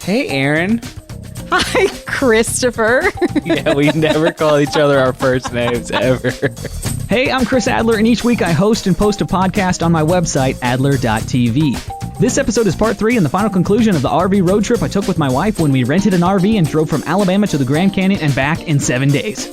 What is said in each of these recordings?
Hey, Aaron. Hi, Christopher. Yeah, we never call each other our first names ever. Hey, I'm Chris Adler, and each week I host and post a podcast on my website, adler.tv. This episode is part 3 and the final conclusion of the RV road trip I took with my wife when we rented an RV and drove from Alabama to the Grand Canyon and back in 7 days.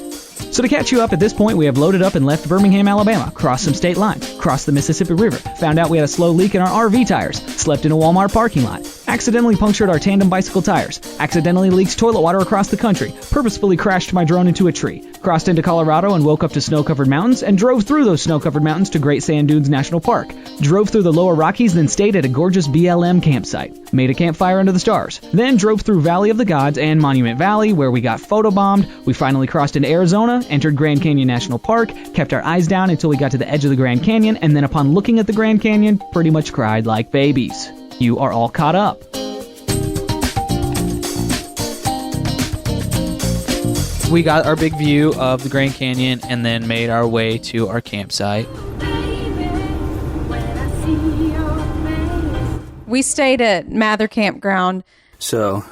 So to catch you up, at this point, we have loaded up and left Birmingham, Alabama, crossed some state lines, crossed the Mississippi River, found out we had a slow leak in our RV tires, slept in a Walmart parking lot, accidentally punctured our tandem bicycle tires, accidentally leaked toilet water across the country, purposefully crashed my drone into a tree, crossed into Colorado and woke up to snow-covered mountains, and drove through those snow-covered mountains to Great Sand Dunes National Park, drove through the lower Rockies, then stayed at a gorgeous BLM campsite, made a campfire under the stars, then drove through Valley of the Gods and Monument Valley, where we got photobombed. We finally crossed into Arizona, entered Grand Canyon National Park, kept our eyes down until we got to the edge of the Grand Canyon, and then upon looking at the Grand Canyon, pretty much cried like babies. You are all caught up. We got our big view of the Grand Canyon and then made our way to our campsite. We stayed at Mather Campground. So,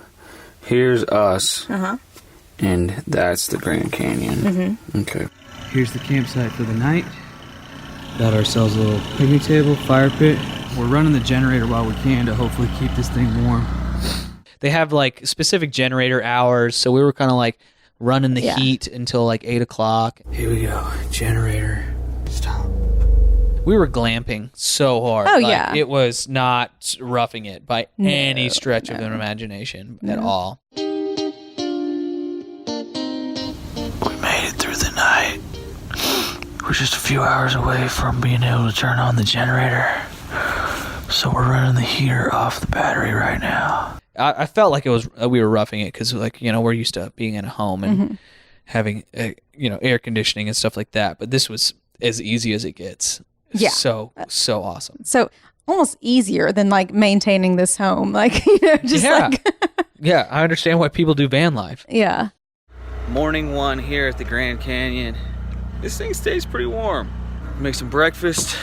here's us, and that's the Grand Canyon. Okay. Here's the campsite for the night. Got ourselves a little picnic table, fire pit. We're running the generator while we can to hopefully keep this thing warm. They have like specific generator hours, so we were kind of like running the heat until like 8 o'clock. Here we go. Generator. Stop. We were glamping so hard. Oh, like, yeah. It was not roughing it by any stretch of the imagination at all. We made it through the night. We're just a few hours away from being able to turn on the generator. So we're running the heater off the battery right now. I felt like it was we were roughing it because, like, you know, we're used to being in a home and having, air conditioning and stuff like that. But this was as easy as it gets. Yeah. So awesome. So almost easier than like maintaining this home. Like, Yeah, I understand why people do van life. Yeah. Morning one here at the Grand Canyon. This thing stays pretty warm. Make some breakfast,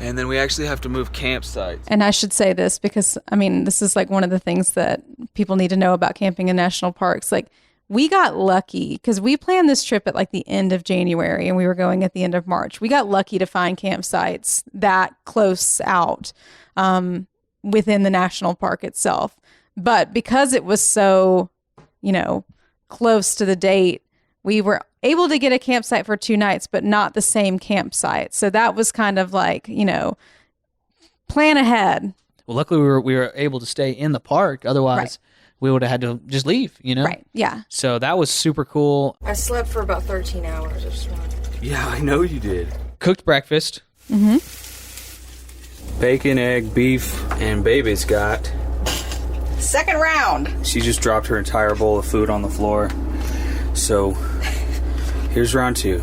and then we actually have to move campsites. And I should say this because, I mean, this is like one of the things that people need to know about camping in national parks. Like, we got lucky because we planned this trip at like the end of January and we were going at the end of March. We got lucky to find campsites that close out within the national park itself. But because it was so, close to the date, we were able to get a campsite for 2 nights, but not the same campsite. So that was kind of like, plan ahead. Well, luckily we were able to stay in the park. Otherwise, we would have had to just leave, Right, yeah. So that was super cool. I slept for about 13 hours or so. Yeah, I know you did. Cooked breakfast. Bacon, egg, beef, and baby's got. Second round. She just dropped her entire bowl of food on the floor. So, here's round 2.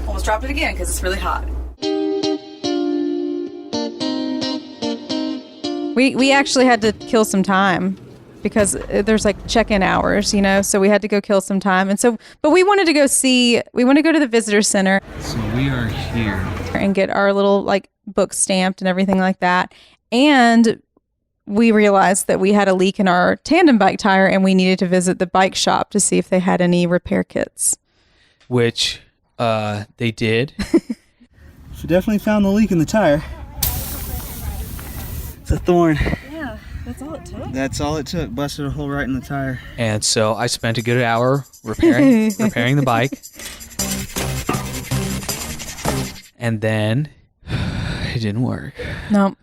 Almost dropped it again because it's really hot. We actually had to kill some time because there's like check-in hours, so we had to go kill some time. And so, but we wanted to go to the visitor center. So we are here. And get our little like book stamped and everything like that. And we realized that we had a leak in our tandem bike tire and we needed to visit the bike shop to see if they had any repair kits. Which they did. She definitely found the leak in the tire. It's a thorn. Yeah, that's all it took. That's all it took. Busted a hole right in the tire. And so I spent a good hour repairing the bike. And then it didn't work. No.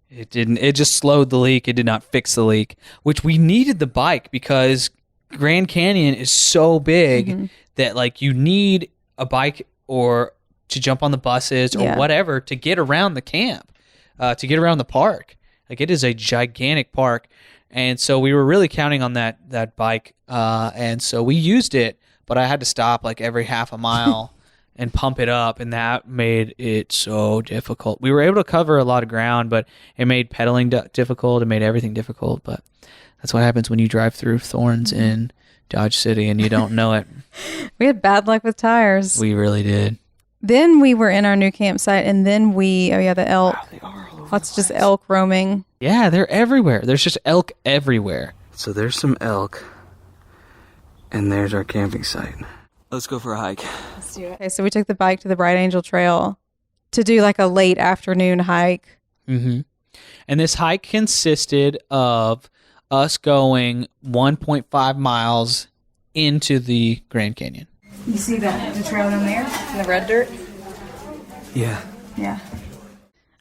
It didn't. It just slowed the leak. It did not fix the leak, which we needed the bike because Grand Canyon is so big that like you need a bike or to jump on the buses or whatever to get around the camp, to get around the park. Like it is a gigantic park. And so we were really counting on that bike. And so we used it, but I had to stop like every half a mile and pump it up, and that made it so difficult. We were able to cover a lot of ground, but it made pedaling difficult. It made everything difficult, but that's what happens when you drive through thorns in Dodge City and you don't know it. We had bad luck with tires. We really did. Then we were in our new campsite, and then the elk. Wow, they are all over Lots the of just place. elk roaming. Yeah, they're everywhere. There's just elk everywhere. So there's some elk, and there's our camping site. Let's go for a hike. Let's do it. Okay, so we took the bike to the Bright Angel Trail to do like a late afternoon hike. Mm-hmm. And this hike consisted of us going 1.5 miles into the Grand Canyon. You see the trail down there in the red dirt? Yeah. Yeah.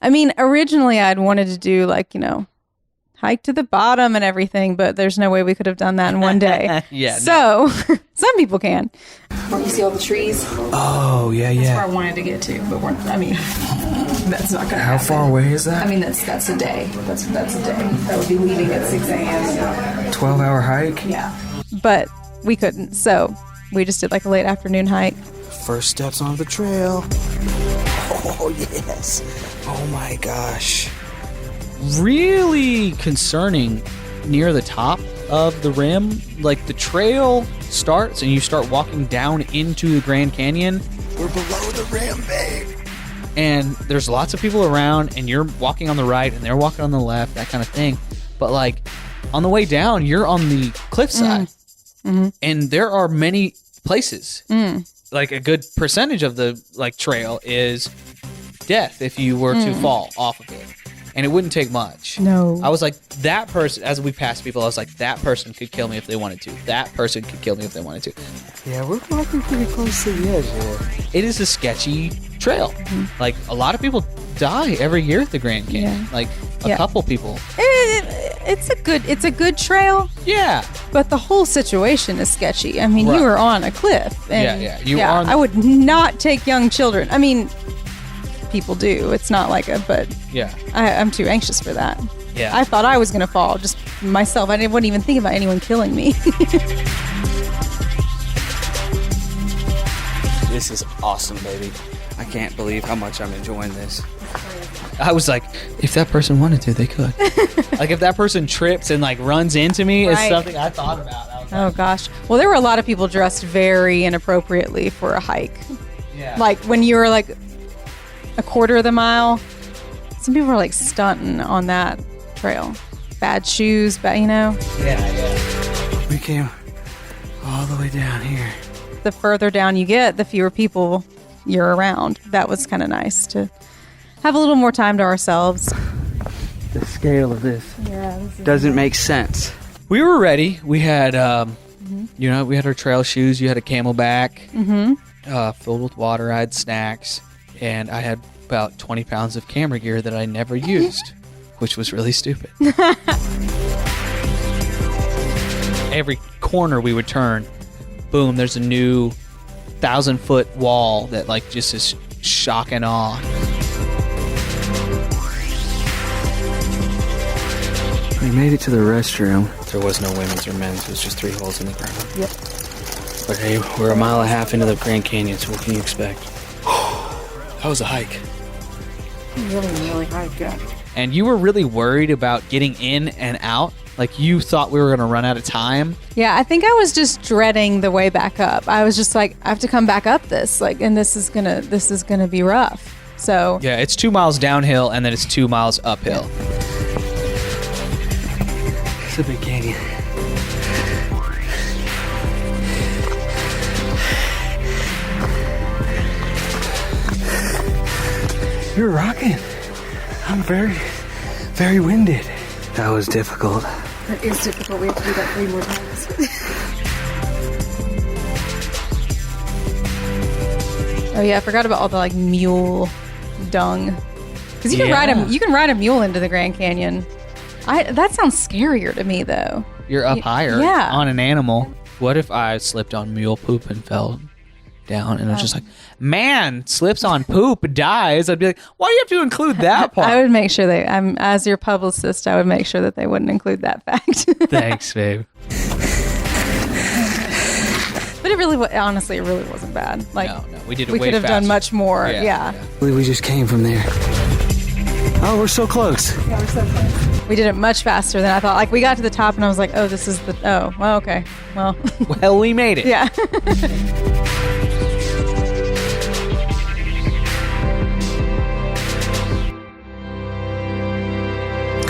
I mean, originally I'd wanted to do like, hike to the bottom and everything, but there's no way we could have done that in one day. Yeah. So some people can. Where you see all the trees? Oh, yeah, That's yeah. where I wanted to get to, but that's not gonna How happen. far away is that? I mean, that's a day. That's a day. That would be leaving at 6 a.m. 12-hour hike? Yeah. But we couldn't. So we just did like a late afternoon hike. First steps on the trail. Oh, yes. Oh, my gosh. Really concerning near the top of the rim. Like the trail starts and you start walking down into the Grand Canyon. We're below the rim, babe. And there's lots of people around and you're walking on the right and they're walking on the left, that kind of thing. But like on the way down, you're on the cliffside. Mm-hmm. And there are many places. Like a good percentage of the like trail is death if you were to fall off of it. And it wouldn't take much. No. I was like, that person, as we passed people, I was like, that person could kill me if they wanted to. That person could kill me if they wanted to. Yeah, we're walking pretty close to the edge here. It is a sketchy trail. Like, a lot of people die every year at the Grand Canyon. Yeah. Like, a couple people. It's a good trail, Yeah. but the whole situation is sketchy. I mean, Right. you were on a cliff. And Yeah. You are on I would not take young children. I mean, people do. It's not like but Yeah. I'm too anxious for that. Yeah. I thought I was going to fall just myself. I wouldn't even think about anyone killing me. This is awesome, baby. I can't believe how much I'm enjoying this. I was like, if that person wanted to, they could. Like, if that person trips and, like, runs into me, it's Right. something I thought about. I was Oh, gosh. Well, there were a lot of people dressed very inappropriately for a hike. yeah. Like, when you were, like, a quarter of the mile, some people were, like, stunting on that trail. Bad shoes, Yeah. We came all the way down here. The further down you get, the fewer people you're around. That was kind of nice to have a little more time to ourselves. The scale of this doesn't make sense. We were ready. We had, we had our trail shoes. You had a Camelback filled with water. I had snacks. And I had about 20 pounds of camera gear that I never used, which was really stupid. Every corner we would turn, boom, there's a new 1,000-foot wall that like just is shock and awe. We made it to the restroom. There was no women's or men's. It was just 3 holes in the ground. Yep. But hey, we're a mile and a half into the Grand Canyon, so what can you expect? That was a hike. Really hike, yeah. And you were really worried about getting in and out. Like you thought we were going to run out of time. Yeah, I think I was just dreading the way back up. I was just like, I have to come back up this, like, and this is gonna be rough. So Yeah, it's 2 miles downhill and then it's 2 miles uphill. It's a big canyon. You're rocking. I'm very, very winded. That was difficult. That is difficult. We have to do that 3 more times. Oh yeah, I forgot about all the like mule dung. Because you can ride a mule into the Grand Canyon. That sounds scarier to me though. You're up higher yeah. on an animal. What if I slipped on mule poop and fell down and I was just like, man, slips on poop, dies? I'd be like, why do you have to include that part? I would make sure as your publicist, I would make sure that they wouldn't include that fact. Thanks, babe. But it really, honestly, it really wasn't bad. Like, No, we did it we way could have done faster. much more. Yeah. I believe we just came from there. Oh, we're so close. We did it much faster than I thought. Like, we got to the top and I was like, oh, this is well, okay. Well, Well, we made it. yeah.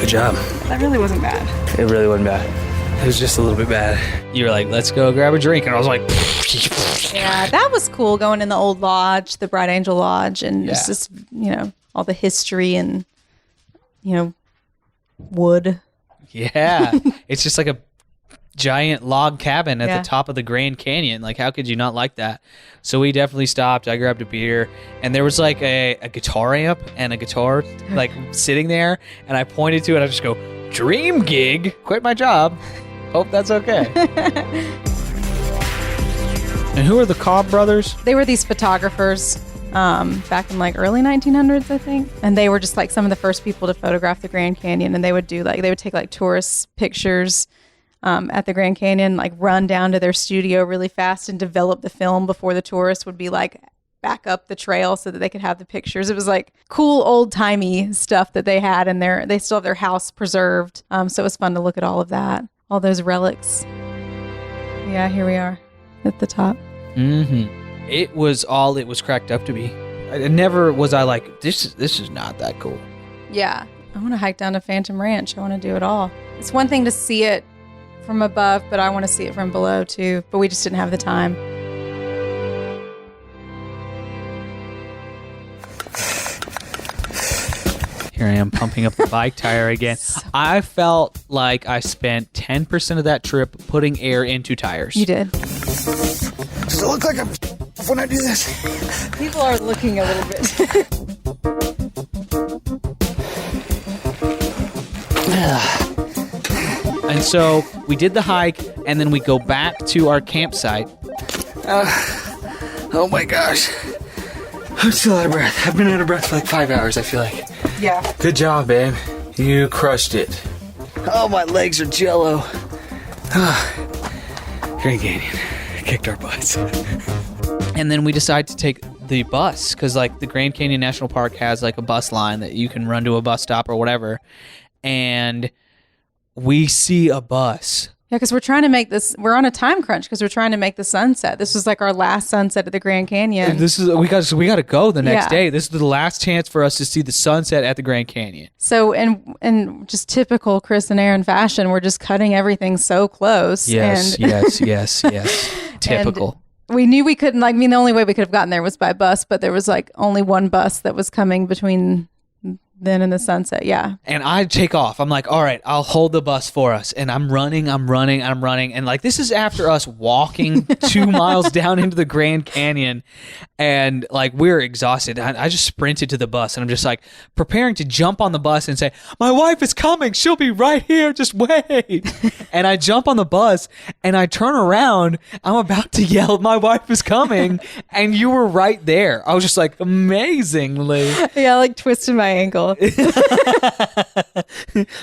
Good job. That really wasn't bad. It really wasn't bad. It was just a little bit bad. You were like, let's go grab a drink. And I was like, Yeah, that was cool going in the old lodge, the Bright Angel Lodge, and it's just, all the history and, wood. yeah. It's just like a giant log cabin at Yeah. the top of the Grand Canyon. Like, how could you not like that? So we definitely stopped. I grabbed a beer, and there was like a guitar amp and a guitar like sitting there, and I pointed to it. I just go, dream gig, quit my job. Hope that's okay. And who are the Cobb brothers? They were these photographers back in like early 1900s, I think. And they were just like some of the first people to photograph the Grand Canyon. And they would take like tourist pictures at the Grand Canyon, like run down to their studio really fast and develop the film before the tourists would be like back up the trail so that they could have the pictures. It was like cool old timey stuff that they had, and they still have their house preserved. So it was fun to look at all of that, all those relics. Yeah, here we are at the top. Mm-hmm. It was all it was cracked up to be. Never was I like, this is not that cool. Yeah, I want to hike down to Phantom Ranch. I want to do it all. It's one thing to see it from above, but I want to see it from below too. But we just didn't have the time. Here I am pumping up the bike tire again. I felt like I spent 10% of that trip putting air into tires. You did. Does it look like I'm when I do this? People are looking a little bit. And so we did the hike, and then we go back to our campsite. Oh my gosh. I'm still out of breath. I've been out of breath for like 5 hours, I feel like. Yeah. Good job, babe. You crushed it. Oh, my legs are jello. Grand Canyon kicked our butts. And then we decided to take the bus, because like the Grand Canyon National Park has like a bus line that you can run to a bus stop or whatever. And we see a bus. Yeah, because we're trying to make this. We're on a time crunch because we're trying to make the sunset. This was like our last sunset at the Grand Canyon. This is we got to go the next Yeah. day. This is the last chance for us to see the sunset at the Grand Canyon. So, and just typical Chris and Aaron fashion, we're just cutting everything so close. Yes, and, yes. Typical. And we knew we couldn't. Like, I mean, the only way we could have gotten there was by bus, but there was like only one bus that was coming between then and the sunset. Yeah. And I take off. I'm like, all right, I'll hold the bus for us. And I'm running. And like, this is after us walking 2 miles down into the Grand Canyon. And like, we're exhausted. I just sprinted to the bus, and I'm just like preparing to jump on the bus and say, my wife is coming. She'll be right here. Just wait. And I jump on the bus and I turn around. I'm about to yell, my wife is coming. And you were right there. I was just like, amazingly. Yeah, I like twisted my ankle.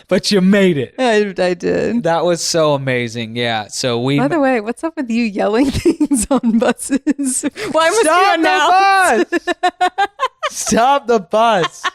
But you made it. I did. That was so amazing. Yeah. So we By the way, what's up with you yelling things on buses? Why must stop you announce? the bus. Stop the bus.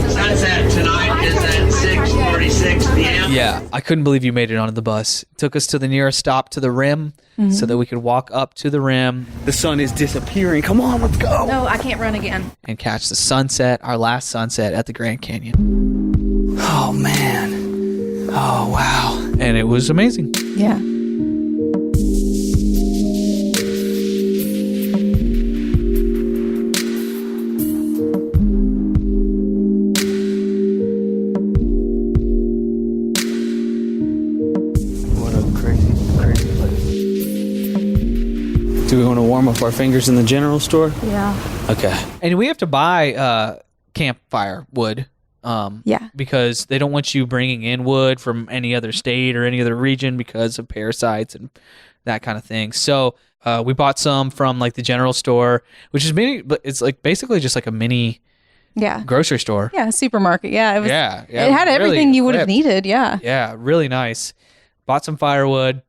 Sunset tonight is at 6:46 p.m. Yeah, I couldn't believe you made it onto the bus. It took us to the nearest stop to the rim so that we could walk up to the rim The sun is disappearing. Come on, let's go. No, I can't run again. and catch the sunset, our last sunset at the Grand Canyon. Oh, man. Oh, wow. And it was amazing. Yeah. What a crazy place. Do we want to warm up our fingers in the general store? Yeah. Okay. And we have to buy campfire wood. Yeah. Because they don't want you bringing in wood from any other state or any other region because of parasites and that kind of thing. So we bought some from like the general store, which is mini, but it's like basically just like a mini Yeah. grocery store. Yeah. Supermarket. Yeah. It was. Yeah, It had really everything you would have equipped. needed. Yeah. Yeah, really nice. Bought some firewood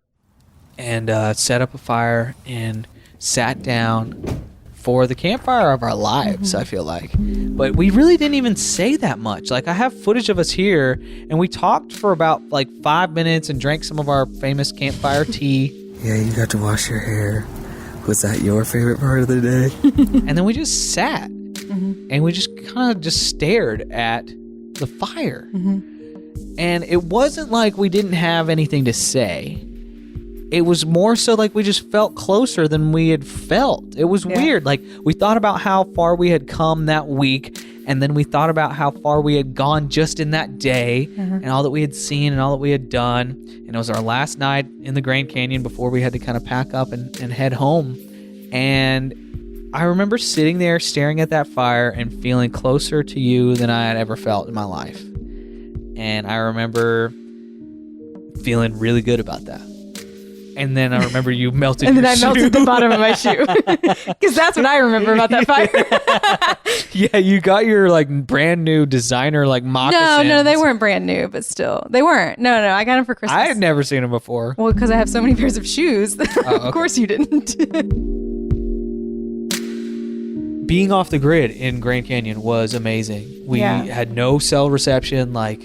and set up a fire and sat down for the campfire of our lives, I feel like. But we really didn't even say that much. Like, I have footage of us here, and we talked for about like 5 minutes and drank some of our famous campfire tea. Yeah, you got to wash your hair. Was that your favorite part of the day? And then we just sat and we just kind of just stared at the fire. And it wasn't like we didn't have anything to say. It was more so like we just felt closer than we had felt. It was weird. Like, we thought about how far we had come that week, and then we thought about how far we had gone just in that day, and all that we had seen and all that we had done. And it was our last night in the Grand Canyon before we had to kind of pack up and head home. And I remember sitting there staring at that fire and feeling closer to you than I had ever felt in my life. And I remember feeling really good about that. And then I remember you melted And your then I shoe. melted the bottom of my shoe. Because that's what I remember about that fire. Yeah, you got your like brand new designer like moccasins. No, they weren't brand new, but still. They weren't. No, I got them for Christmas. I had never seen them before. Well, because I have so many pairs of shoes. Okay. Of course you didn't. Being off the grid in Grand Canyon was amazing. We had no cell reception. Like,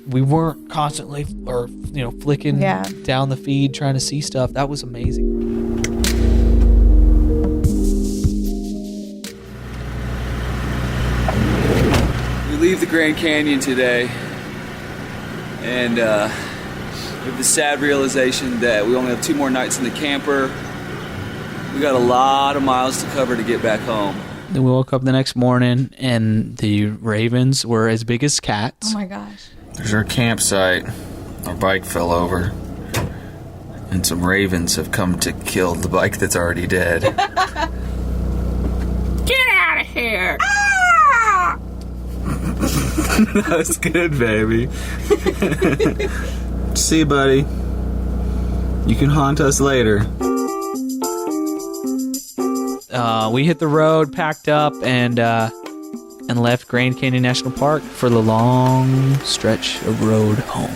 we weren't constantly flicking down the feed trying to see stuff. That was amazing. We leave the Grand Canyon today, and we have the sad realization that we only have 2 more nights in the camper. We got a lot of miles to cover to get back home. Then we woke up the next morning, and the ravens were as big as cats. Oh my gosh. There's our campsite. Our bike fell over, and some ravens have come to kill the bike that's already dead. Get out of here! That's good, baby. See you, buddy. You can haunt us later. We hit the road, packed up, and left Grand Canyon National Park for the long stretch of road home.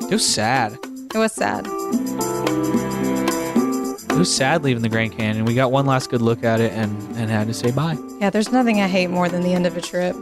It was sad. It was sad. It was sad leaving the Grand Canyon. We got one last good look at it and had to say bye. Yeah, there's nothing I hate more than the end of a trip.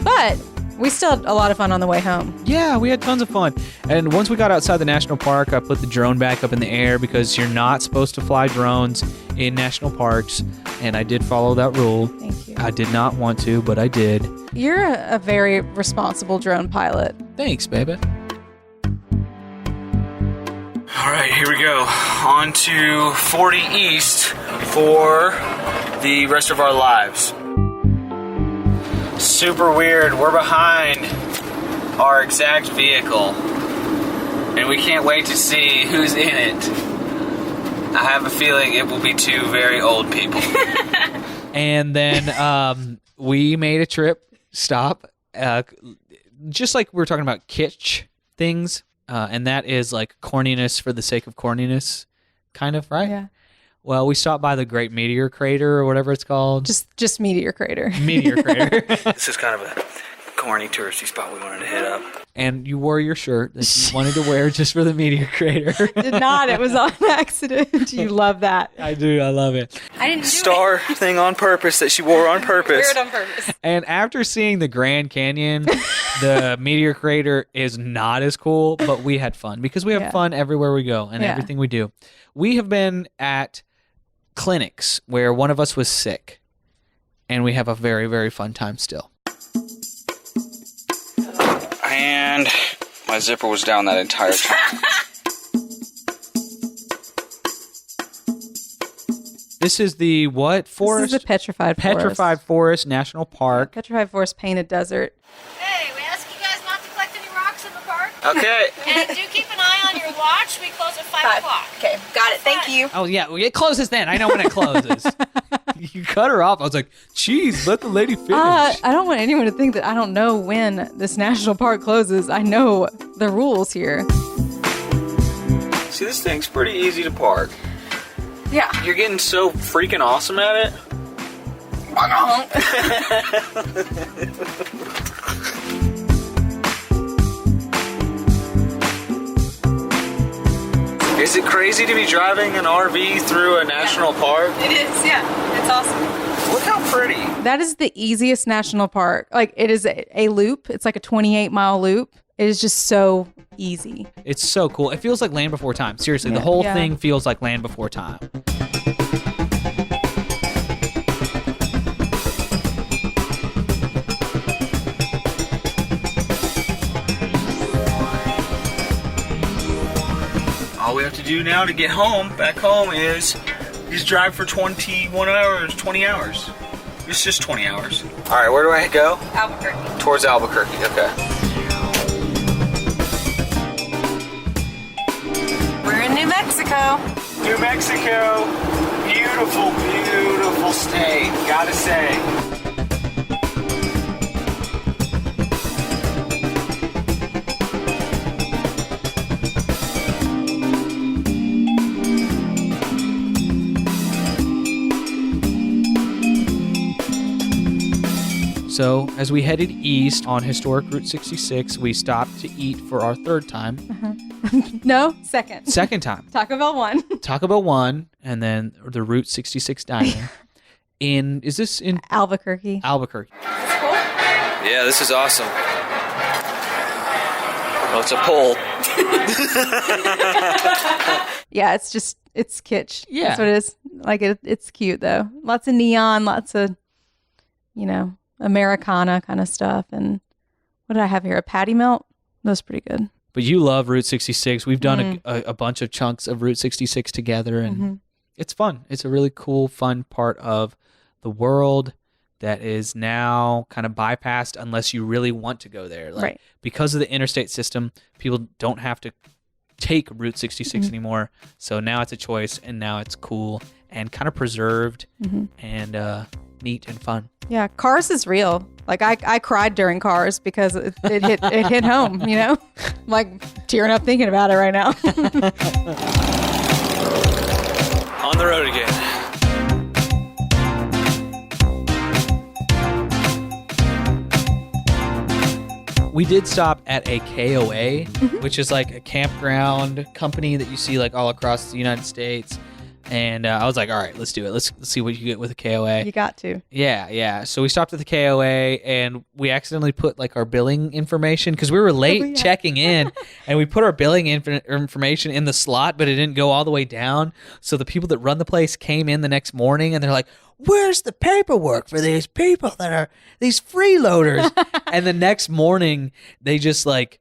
But we still had a lot of fun on the way home. Yeah, we had tons of fun. And once we got outside the national park, I put the drone back up in the air because you're not supposed to fly drones in national parks. And I did follow that rule. Thank you. I did not want to, but I did. You're a very responsible drone pilot. Thanks, baby. All right, here we go. On to 40 East for the rest of our lives. Super weird. We're behind our exact vehicle, and we can't wait to see who's in it. I have a feeling it will be 2 very old people. And then we made a stop, just like we were talking about kitsch things, and that is like corniness for the sake of corniness, kind of, right? Yeah. Well, we stopped by the Great Meteor Crater or whatever it's called. Just Meteor Crater. Meteor Crater. This is kind of a corny touristy spot we wanted to hit up. And you wore your shirt that you wanted to wear just for the Meteor Crater. Did not. It was on accident. You love that. I do. I love it. I didn't do Star thing on purpose that she wore on purpose. Wear it on purpose. And after seeing the Grand Canyon, the Meteor Crater is not as cool, but we had fun because we have fun everywhere we go and everything we do. We have been at clinics where one of us was sick, and we have a very, very fun time still. And my zipper was down that entire time. This is the what forest? This is the Petrified Forest National Park. Petrified Forest Painted Desert. Hey, we ask you guys not to collect any rocks in the park. Okay. And do keep an eye on your watch. We close at 5 o'clock. Okay, got it. Thank you. Oh yeah, it closes then. I know when it closes. You cut her off. I was like, "Geez, let the lady finish." I don't want anyone to think that I don't know when this national park closes. I know the rules here. See, this thing's pretty easy to park. Yeah. You're getting so freaking awesome at it. Is it crazy to be driving an RV through a national park? It is, yeah. It's awesome. Look how pretty. That is the easiest national park. Like, it is a loop. It's like a 28-mile loop. It is just so easy. It's so cool. It feels like Land Before Time. Seriously, the whole thing feels like Land Before Time. All we have to do now to get back home, is just drive for 21 hours, 20 hours. It's just 20 hours. All right, where do I go? Albuquerque. Towards Albuquerque, okay. We're in New Mexico. New Mexico, beautiful, beautiful state, gotta say. So, as we headed east on historic Route 66, we stopped to eat for our third time. No, second. Second time. Taco Bell 1. Taco Bell 1, and then the Route 66 diner. Is this in Albuquerque? Albuquerque. Yeah, this is awesome. Oh, it's a pole. Yeah, it's kitsch. Yeah. That's what it is. Like, it's cute, though. Lots of neon, lots of, Americana kind of stuff. And what did I have here? A patty melt? That was pretty good. But you love Route 66. We've done a bunch of chunks of Route 66 together, and it's fun. It's a really cool, fun part of the world that is now kind of bypassed unless you really want to go there. Like, right. Because of the interstate system, people don't have to take Route 66 anymore. So now it's a choice, and now it's cool and kind of preserved and neat and fun. Yeah, Cars is real. Like, I cried during Cars because it hit home, like tearing up thinking about it right now. On the road again. We did stop at a KOA, which is like a campground company that you see like all across the United States. And I was like, all right, let's do it. Let's see what you get with a KOA. You got to. Yeah. So we stopped at the KOA, and we accidentally put like our billing information because we were late checking in, and we put our billing information in the slot, but it didn't go all the way down. So the people that run the place came in the next morning, and they're like, where's the paperwork for these people that are these freeloaders? And the next morning, they just like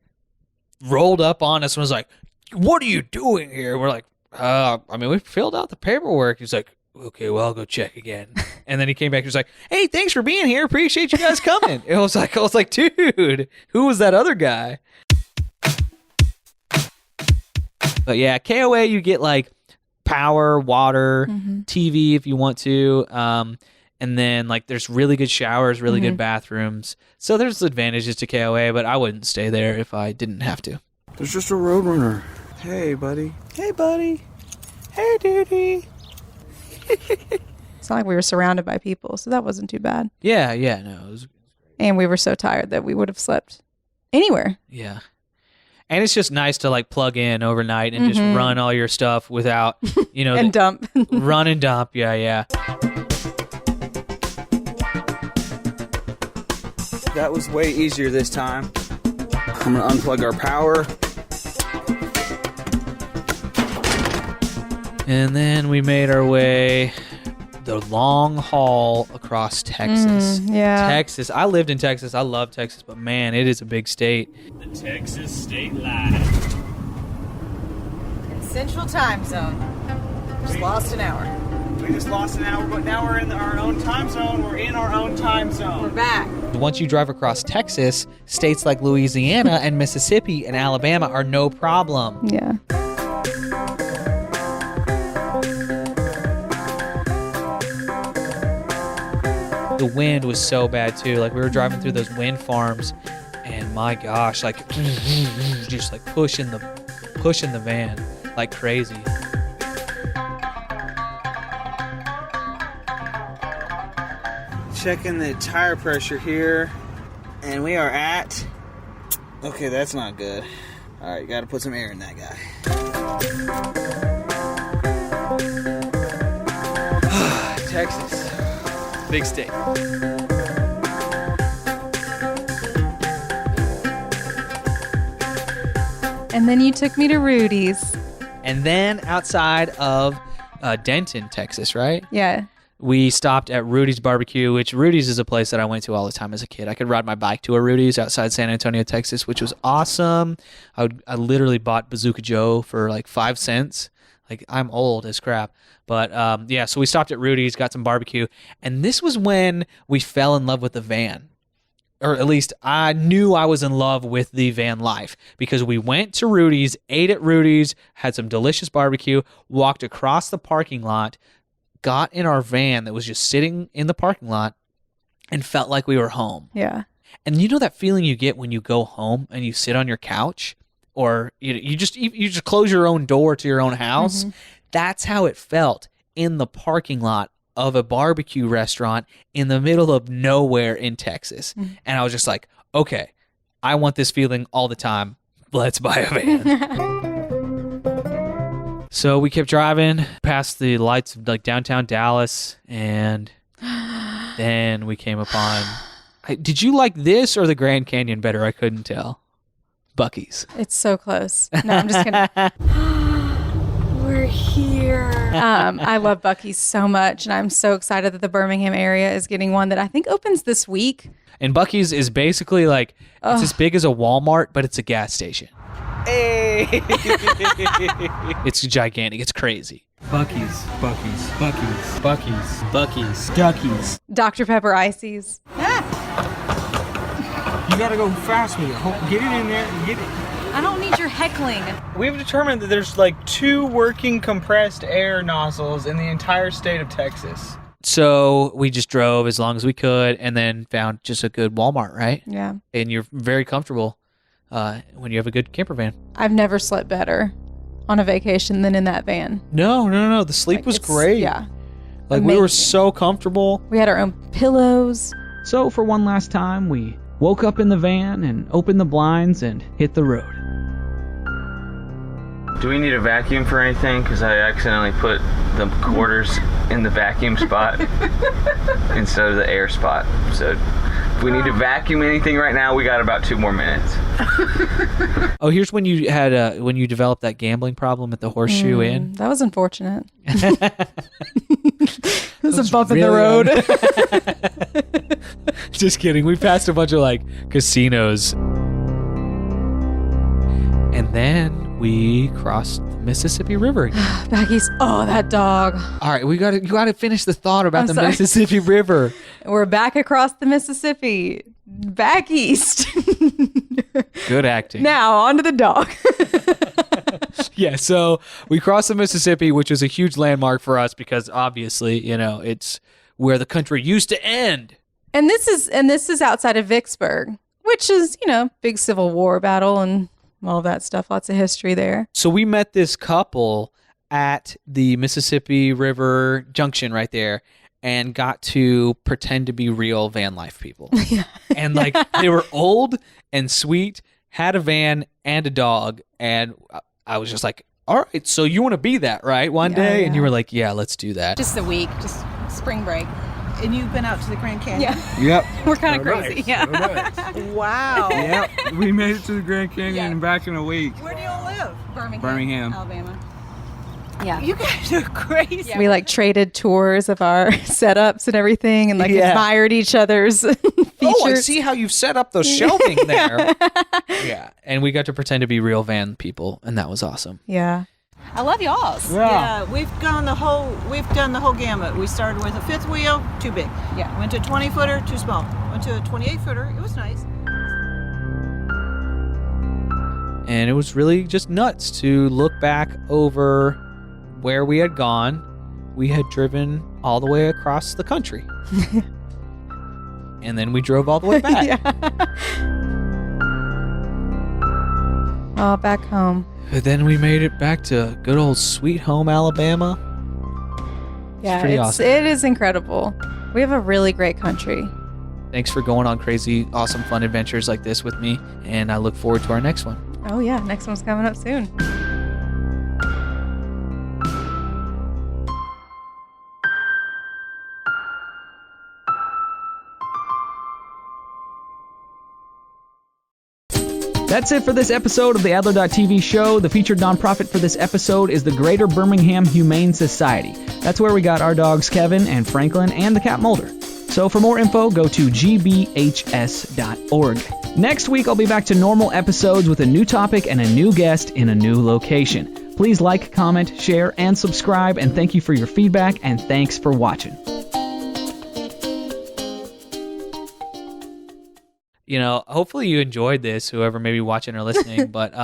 rolled up on us and was like, what are you doing here? We're like, we filled out the paperwork. He's like, okay, well, I'll go check again. And then he came back and was like, hey, thanks for being here. Appreciate you guys coming. I was like, dude, who was that other guy? But yeah, KOA, you get like power, water, TV if you want to. And then like there's really good showers, really good bathrooms. So there's advantages to KOA, but I wouldn't stay there if I didn't have to. There's just a roadrunner. Hey, buddy. Hey, buddy. Hey, duty. It's not like we were surrounded by people, so that wasn't too bad. Yeah, no. It was And we were so tired that we would have slept anywhere. Yeah. And it's just nice to like plug in overnight and just run all your stuff without, and dump. Run and dump. Yeah. That was way easier this time. I'm going to unplug our power. And then we made our way the long haul across Texas. Yeah. Texas. I lived in Texas. I love Texas, but man, it is a big state. The Texas State Line. In Central Time Zone. Just lost an hour. We just lost an hour, but now we're in our own time zone. We're in our own time zone. We're back. Once you drive across Texas, states like Louisiana and Mississippi and Alabama are no problem. Yeah. The wind was so bad too. Like we were driving through those wind farms, and my gosh, like just like pushing the van like crazy. Checking the tire pressure here, and we are at. Okay, that's not good. All right, got to put some air in that guy. Texas, big state. And then you took me to Rudy's. And then outside of Denton, Texas, right? Yeah. We stopped at Rudy's Barbecue, which Rudy's is a place that I went to all the time as a kid. I could ride my bike to a Rudy's outside San Antonio, Texas, which was awesome. I literally bought Bazooka Joe for like 5 cents. Like, I'm old as crap. But yeah, so we stopped at Rudy's, got some barbecue. And this was when we fell in love with the van. Or at least I knew I was in love with the van life, because we went to Rudy's, ate at Rudy's, had some delicious barbecue, walked across the parking lot, got in our van that was just sitting in the parking lot, and felt like we were home. Yeah. And you know that feeling you get when you go home and you sit on your couch, or you just close your own door to your own house? Mm-hmm. That's how it felt in the parking lot of a barbecue restaurant in the middle of nowhere in Texas. Mm-hmm. And I was just like, okay, I want this feeling all the time. Let's buy a van. So we kept driving past the lights of like downtown Dallas, and then we came upon... Did you like this or the Grand Canyon better? I couldn't tell. Bucky's. It's so close. No, I'm just kidding. We're here. I love Bucky's so much, and I'm so excited that the Birmingham area is getting one that I think opens this week. And Bucky's is basically like, it's as big as a Walmart, but it's a gas station. Hey! It's gigantic. It's crazy. Bucky's, Bucky's, Bucky's, Bucky's, Bucky's, Ducky's. Dr. Pepper Ices. You gotta go fast with it. Get it in there. Get it. I don't need your heckling. We've determined that there's like 2 working compressed air nozzles in the entire state of Texas. So we just drove as long as we could, and then found just a good Walmart, right? Yeah. And you're very comfortable when you have a good camper van. I've never slept better on a vacation than in that van. No. The sleep was great. Yeah. Like, amazing. We were so comfortable. We had our own pillows. So for one last time, we woke up in the van and opened the blinds and hit the road. Do we need a vacuum for anything? Because I accidentally put the quarters in the vacuum spot instead of the air spot. So if we need to vacuum anything right now, we got about 2 more minutes. Oh, here's when you had when you developed that gambling problem at the Horseshoe Inn. That was unfortunate. It was a bump in the road. Just kidding. We passed a bunch of like casinos. And then we crossed the Mississippi River again. Becky's, that dog. All right, you gotta finish the thought about the Mississippi River. We're back across the Mississippi, back east. Good acting. Now on to the dog. Yeah, so we crossed the Mississippi, which is a huge landmark for us because obviously, it's where the country used to end. And this is outside of Vicksburg, which is, big Civil War battle and all of that stuff. Lots of history there. So we met this couple at the Mississippi River Junction right there and got to pretend to be real van life people. Yeah. And like they were old and sweet, had a van and a dog. And I was just like, all right, so you want to be that, right? One day. Yeah. And you were like, yeah, let's do that. Just a week, just spring break. And you've been out to the Grand Canyon? Yeah. Yep. We're kind of crazy. Nice. Yeah. Nice. Wow. Yep. We made it to the Grand Canyon and back in a week. Where do you all live? Birmingham. Alabama. Yeah. You guys are crazy. We traded tours of our setups and everything and admired each other's features. Oh, I see how you've set up those shelving there. Yeah. And we got to pretend to be real van people, and that was awesome. Yeah. I love y'all's. Yeah. We've done the whole gamut. We started with a 5th wheel, too big. Yeah. Went to a 20-footer, too small. Went to a 28-footer. It was nice. And it was really just nuts to look back over where we had gone. We had driven all the way across the country. And then we drove all the way back. Yeah. Oh, back home. But then we made it back to good old Sweet Home, Alabama. Yeah, pretty awesome. It is incredible. We have a really great country. Thanks for going on crazy, awesome, fun adventures like this with me. And I look forward to our next one. Oh, yeah. Next one's coming up soon. That's it for this episode of the Adler.tv show. The featured nonprofit for this episode is the Greater Birmingham Humane Society. That's where we got our dogs Kevin and Franklin and the cat Mulder. So for more info, go to gbhs.org. Next week, I'll be back to normal episodes with a new topic and a new guest in a new location. Please like, comment, share, and subscribe, and thank you for your feedback, and thanks for watching. You know, hopefully you enjoyed this, whoever may be watching or listening, but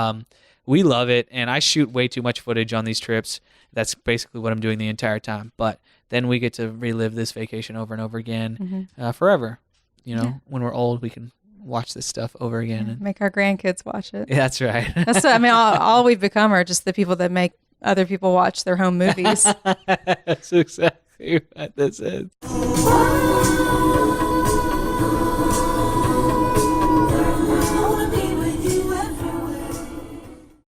we love it, and I shoot way too much footage on these trips. That's basically what I'm doing the entire time, but then we get to relive this vacation over and over again forever. You know, when we're old, we can watch this stuff over again. And make our grandkids watch it. Yeah, that's right. That's what, I mean, all we've become are just the people that make other people watch their home movies. That's exactly what this is.